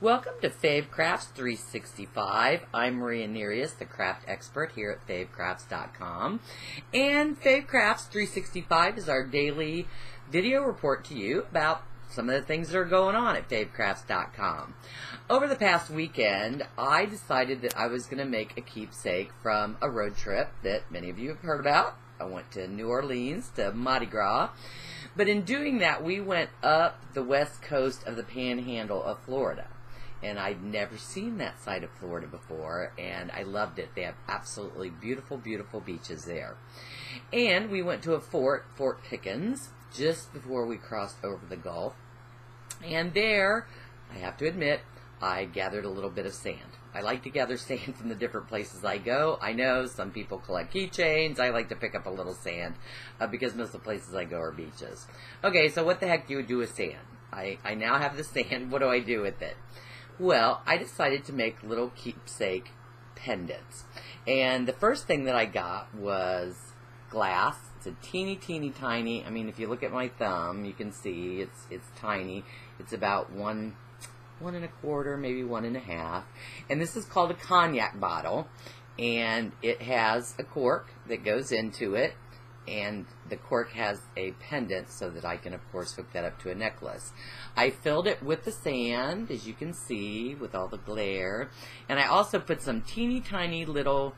Welcome to Fave Crafts 365. I'm Maria Nereus, the craft expert here at favecrafts.com. And Fave Crafts 365 is our daily video report to you about some of the things that are going on at favecrafts.com. Over the past weekend, I decided that I was going to make a keepsake from a road trip that many of you have heard about. I went to New Orleans to Mardi Gras. But in doing that, we went up the west coast of the panhandle of Florida. And I'd never seen that side of Florida before, and I loved it. They have absolutely beautiful, beautiful beaches there. And we went to a fort, Fort Pickens, just before we crossed over the Gulf. And there, I have to admit, I gathered a little bit of sand. I like to gather sand from the different places I go. I know some people collect keychains. I like to pick up a little sand because most of the places I go are beaches. Okay, so what the heck do you do with sand? I now have the sand. What do I do with it? Well, I decided to make little keepsake pendants. And the first thing that I got was glass. It's a teeny, teeny, tiny. I mean, if you look at my thumb, you can see it's tiny. It's about one and a quarter, maybe 1.5. And this is called a cognac bottle. And it has a cork that goes into it. And the cork has a pendant so that I can, of course, hook that up to a necklace. I filled it with the sand, as you can see, with all the glare. And I also put some teeny tiny little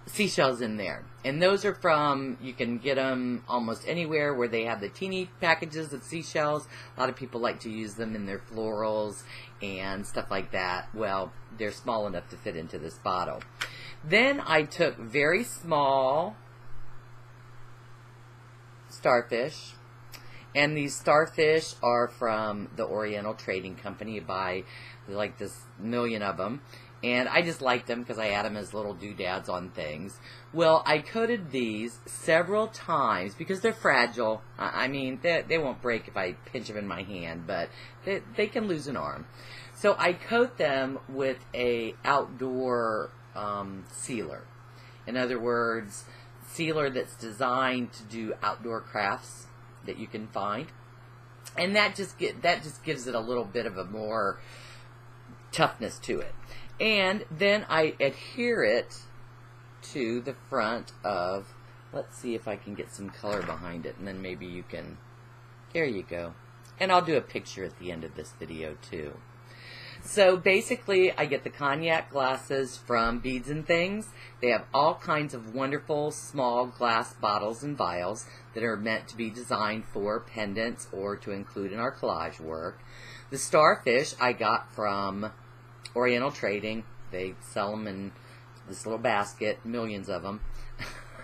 seashells in there. And those are from, you can get them almost anywhere where they have the teeny packages of seashells. A lot of people like to use them in their florals and stuff like that. Well, they're small enough to fit into this bottle. Then I took very small starfish, and these starfish are from the Oriental Trading Company. You buy like this million of them, and I just liked them because I add them as little doodads on things. Well, I coated these several times because they're fragile. I mean, they won't break if I pinch them in my hand, but they can lose an arm. So I coat them with a outdoor sealer. In other words, sealer that's designed to do outdoor crafts that you can find, and that just gives it a little bit of a more toughness to it. And then I adhere it to the front of, let's see if I can get some color behind it, and then maybe you can, there you go. And I'll do a picture at the end of this video too. So basically, I get the cognac glasses from Beads and Things. They have all kinds of wonderful small glass bottles and vials that are meant to be designed for pendants or to include in our collage work. The starfish I got from Oriental Trading. They sell them in this little basket, millions of them.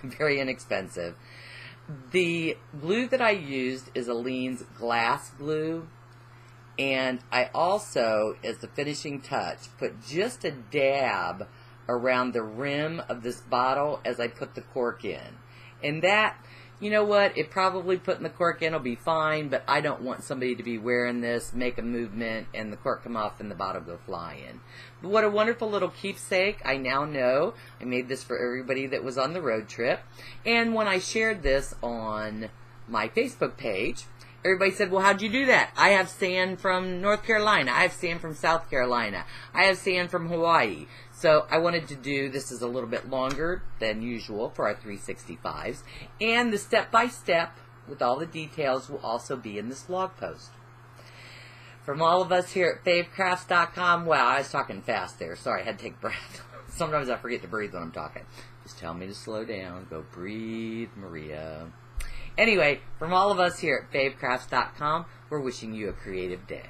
Very inexpensive. The glue that I used is Aleene's glass glue. And I also, as the finishing touch, put just a dab around the rim of this bottle as I put the cork in. And that, you know what, it probably putting the cork in will be fine, but I don't want somebody to be wearing this, make a movement, and the cork come off and the bottle go flying. But what a wonderful little keepsake. I now know I made this for everybody that was on the road trip. And when I shared this on my Facebook page, everybody said, well, how'd you do that? I have sand from North Carolina. I have sand from South Carolina. I have sand from Hawaii. So I wanted to do, this is a little bit longer than usual for our 365s. And the step-by-step with all the details will also be in this blog post. From all of us here at favecrafts.com, wow, I was talking fast there. Sorry, I had to take a breath. Sometimes I forget to breathe when I'm talking. Just tell me to slow down. Go breathe, Maria. Anyway, from all of us here at favecrafts.com, we're wishing you a creative day.